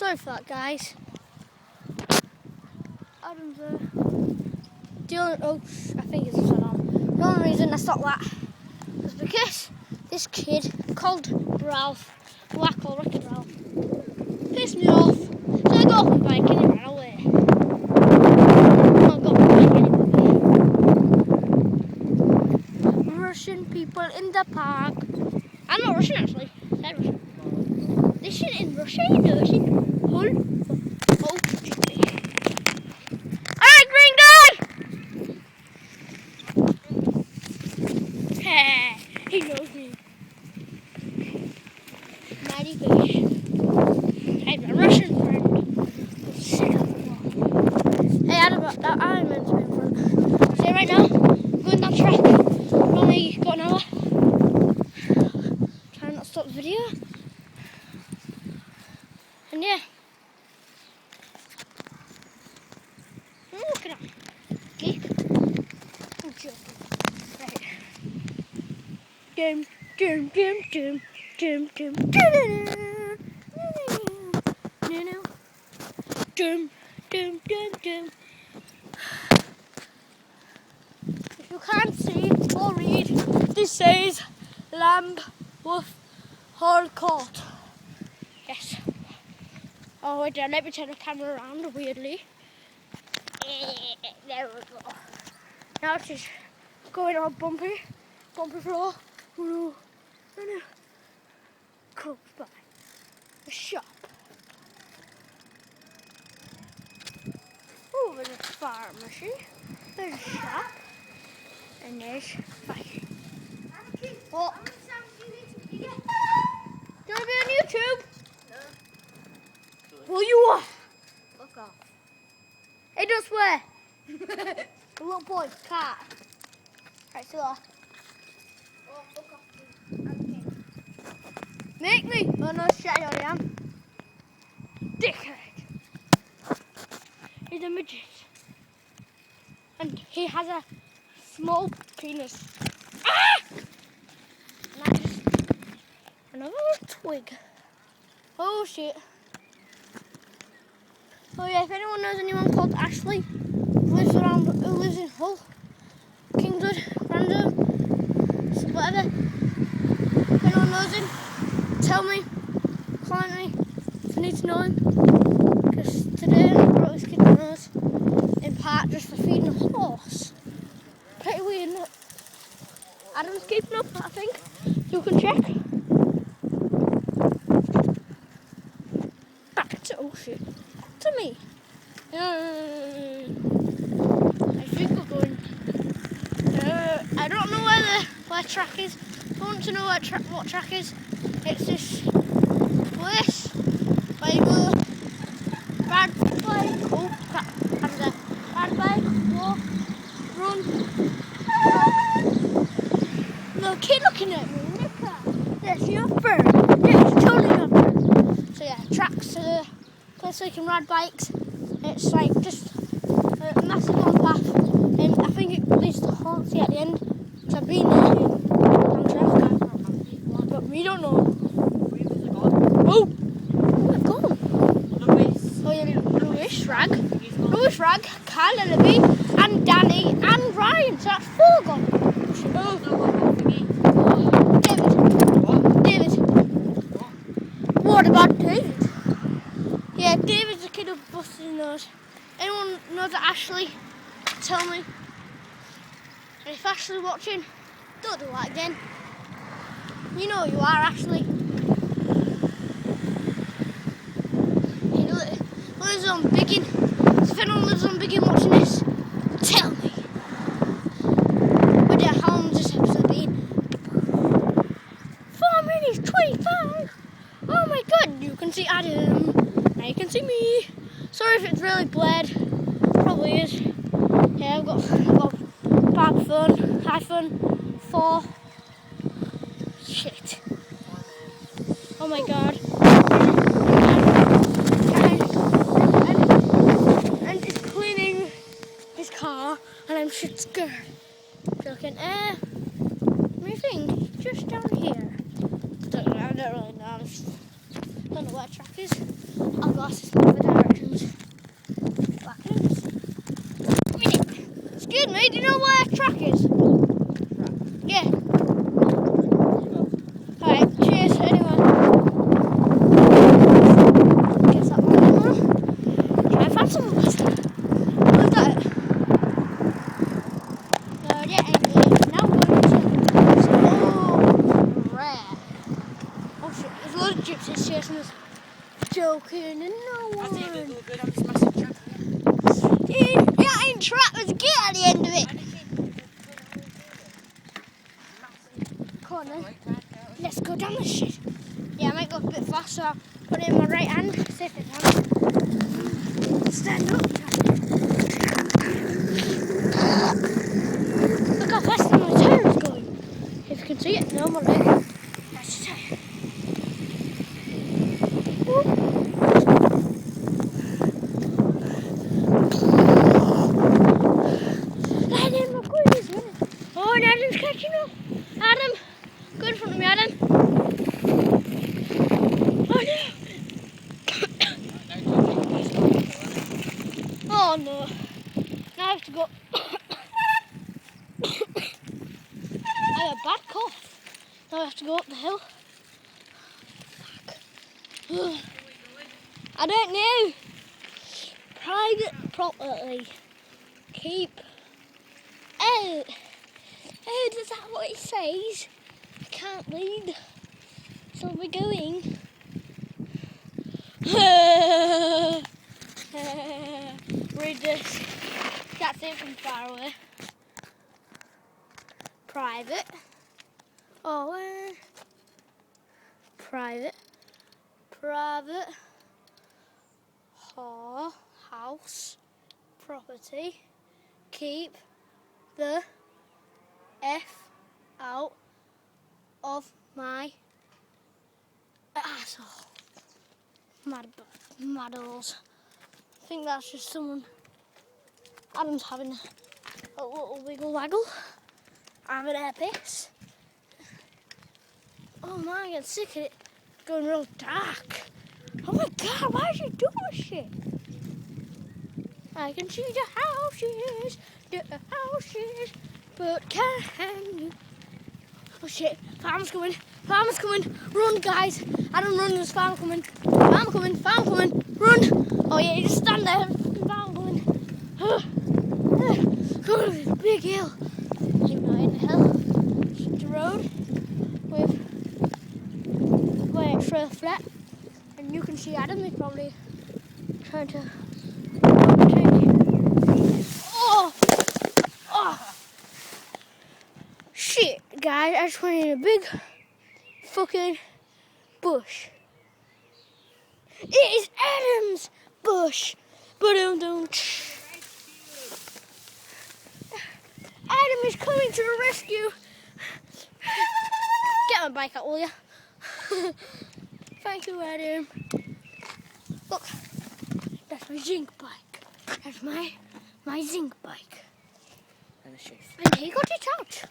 Sorry for that, guys. Adam's there. I think it's upside down. The only reason I stopped that was because this kid called Ralph, who I call Rocket Ralph, pissed me off. So I got off my bike and he ran away. I got my bike anyway. Russian people in the park. I'm not Russian actually. They're Russian. This shit in Russia, you know, she hull. Oh, alright, green guy! He knows me. Mighty fish. I have a Russian friend. Sick of the Hey, I'm meant to be in front. See, right now, I'm going down track. I've only got an hour. Trying not to stop the video. And yeah. Look at that. Okay. I'm joking. Right. Dum, dum, dum, dum, dum, dum, dum, dum, dum, dum. If you can't see or read, this says Lamb Wolf Hall Court. Yes. Oh wait, let me turn the camera around weirdly. There we go. Now it's just going on bumpy floor. Oh no. Close by the shop. Oh, there's a pharmacy. There's a shop. And there's fire. Anakin, What? how much time do you need to get? Do you want to be on YouTube? No. Well, you are. Fuck off. Hey, don't swear. A little boy, cat. Right, so Oh, fuck off. Anakin. make me. Oh no, shit, I already am. Dickhead. He's a midget. And he has a small penis. Ah! And I just... Another twig. Oh shit. Oh yeah, if anyone knows anyone called Ashley who lives in Hull, Kingswood, Random, whatever, if anyone knows him, tell me, comment me if you need to know him. Because today I brought this kid bananas in part just for feeding a horse. Pretty weird, isn't it? Adam's keeping up, I think. You can check. Back to to me. I think we're going. I don't know where track is. If you want to know what track is, it's this place where you go ride bike. Oh crap! That's there. Ride bike, walk, run. No kid looking at me. Look at that. That's your friend. Yes, totally your friend. So yeah, tracks to the place where you can ride bikes. It's like just a massive long path, and I think it leads to Hornsey at the end. So I've been there on track, but we don't know. Oh, they've gone. Oh yeah, Louis, Rag, Kyle, Libby, and Danny, and Ryan. So that's 4 gone. David. What about David? Yeah, David's the kid who busted his nose. Anyone knows Ashley? Tell me. And if Ashley's watching, don't do that again. You know you are, Ashley. He lives on Biggin. So if anyone lives on Biggin watching this, tell me. But yeah, how long has this episode been? 4 minutes 25. Oh my god, you can see Adam. Now you can see me. Sorry if it's really blurred. Probably is. Yeah, I've got bad phone, iPhone 4. Shit. Oh my god. And it's cleaning his car, and I'm shit scared. Joking. Let me think. Just down here. I don't really know. I don't know where track is. I'll go glasses for the directions. Backwards. Excuse me, do you know where our track is? Yeah. Alright, cheers anyway. Guess that one tomorrow. Try and find someone better. Who's that? Yeah, anyway, now we're going to rare. Oh shit, there's loads of gypsies chasing us. Joking and no one. I think it'll go good on this massive track. Dude, that ain't trap, there's a gate at the end of it. Come on then. Let's go down this shit. Yeah, I might go a bit fast, so I'll put it in my right hand. See if it can. Stand up. Look how fast my tire is going. If you can see it, no, my leg. That's the tire. Adam, look where he's running. Oh, and Adam's catching up. Adam, go in front of me, Adam. Oh no. Oh no. Now I have to go. I have a bad cough. Now I have to go up the hill. I don't know. Private property. Keep. Oh, is that what it says? I can't read. So we're going. Read this. Can't see it from far away. Private. Oh, private. Private. House. Property. Keep the F out of my asshole. Maddles. I think that's just someone. Adam's having a little wiggle waggle. I'm an air piss. Oh man, I get sick of it going real dark. Oh my god, why is she doing this shit? I can see the houses, but can you? Oh shit, farm's coming, run guys, Adam run, there's farm coming, farm coming, run! Oh yeah, you just stand there, farm coming. God, this big hill. You're not in the hill, it's the road with where it's real flat, and you can see Adam, he's probably trying to overtake you. Oh! Shit, guys, I just went in a big fucking bush. It is Adam's bush. Ba-dum-dum. Adam is coming to the rescue. Get my bike out, will you? Thank you, Adam. Look, that's my zinc bike. That's my zinc bike. And a shift. And he got it out.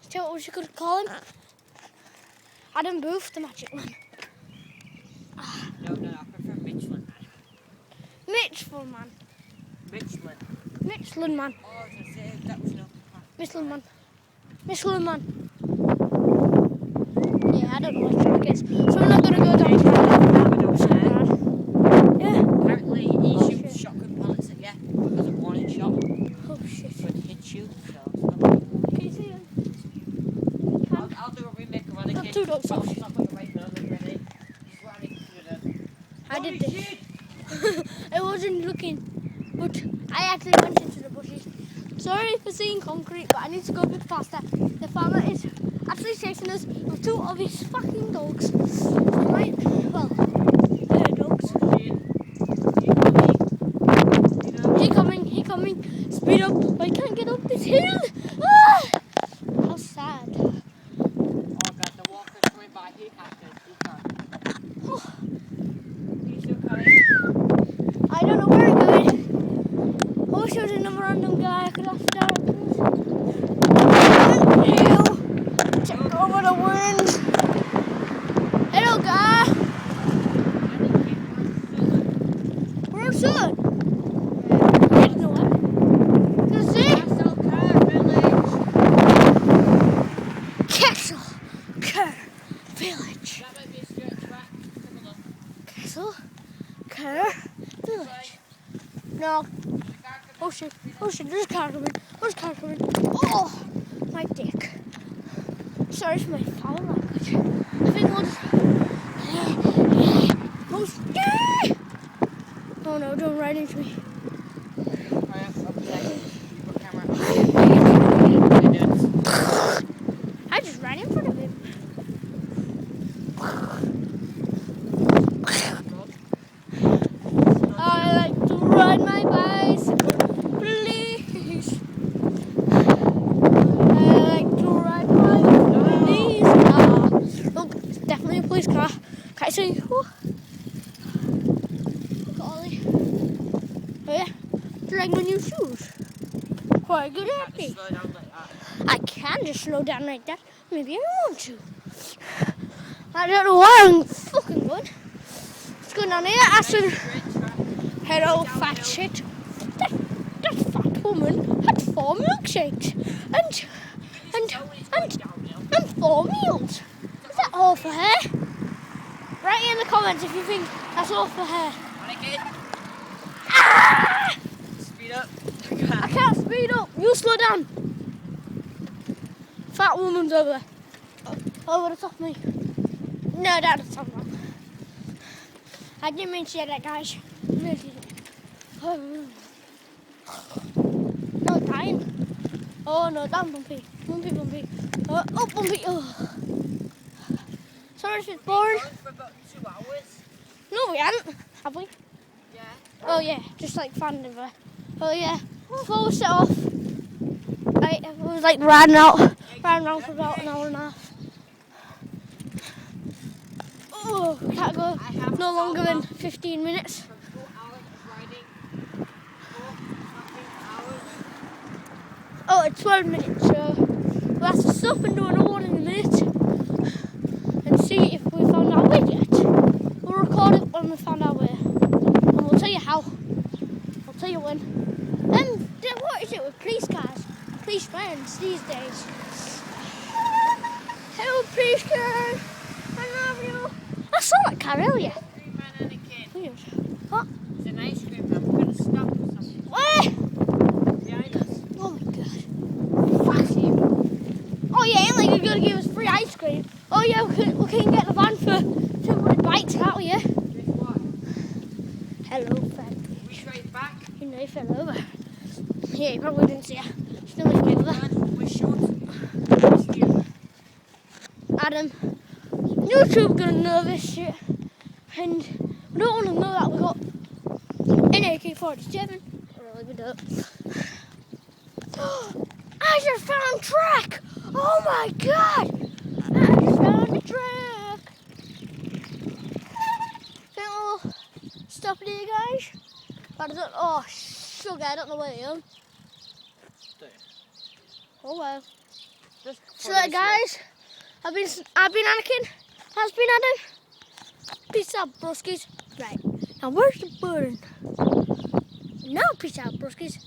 So what was you could call him? Adam Booth, the magic man. No, I prefer Michelin man. Michelin man. Michelin. Man. Oh, I was going to say, that was no. Michelin man. Yeah, I don't know what track it is. So we're not going to go down to yeah. Apparently, he shoots shotgun pellets at you as a warning shot. Oh shit. But he hits you, so. Can you see him? I'll do a remake of Anakin. Got two dogs. I'll stop at the right now, ready. He's running through the... I did this. I wasn't looking, but I actually went into the bushes. Sorry for seeing concrete, but I need to go a bit faster. The farmer is actually chasing us with two of his fucking dogs. Right? Well, they're dogs. He coming. Speed up. I can't get up this hill. Ah! How sad. Oh god, the walker's coming by. He can't. He's still coming. I don't know where I'm going. I wish there was another random guy I could ask directions. Check over the wind. Hello, guy. Castle Care Village. No. Oh shit, there's a car coming. There's a car coming. Oh, my dick. Sorry for my foul language. I think we'll just... Oh no, don't ride into me. I just ran in front of him. I like to ride my bicycle, please. I like to ride my police car. Oh, it's definitely a police car. Can I see? Look at Ollie. Oh yeah, do you like my new shoes? Quite good at me. I can just slow down like that. Maybe I want to. I don't know why I'm fucking good. What's going on here? Aston. Hello, fat shit. That fat woman had 4 milkshakes and 4 meals. Is that all for her? Write in the comments if you think that's all for her. Anakin, Ah! speed up. I can't speed up. You slow down. Fat woman's over there. Over the top of me. No, that's the top of me. I didn't mean to say that, guys. Really didn't. No, it's dying. Oh no, down bumpy. Bumpy. Oh, bumpy. Oh. Sorry if it's boring. We've been going for about 2 hours. No, we haven't. Have we? Yeah. Oh yeah, just like fandom there. Oh yeah. Before we set off, it was like ran around for about an hour and a half. Oh, can't go no longer than 15 minutes. From 4 hours of riding. 4 hours. Oh, it's 12 minutes, so we'll have to stop and do another one in a minute and see if we found our way yet. We'll record it when we found our way, and we'll tell you how. I'll tell you when. What is it with police cars? Police friends these days. Hello, police car. I love you. I saw that car earlier. Ice cream man, Anakin. Weird. What? It's an ice cream man. We're going to stop or something. Where? Behind us. Oh my god. Fuck you. Oh yeah, ain't like you're gonna give us free ice cream. Oh yeah, we can get the van for 200 bites, can't we? Yeah? Guess what? Hello, friend. We straight back. You know, you fell over. Yeah, you probably didn't see her. Still looking over. We're short. Adam, YouTube's gonna know this shit. And we don't want to know that we got an AK-47. Really, we don't. I just found track! Oh my god! I just found a track! Think we'll stop it here, guys? But I don't, oh, sugar, I don't know where they are. Oh well. So guys, I've been Anakin, has been Adam. Peace out, broskies. Right, now where's the button? Now peace out, broskies.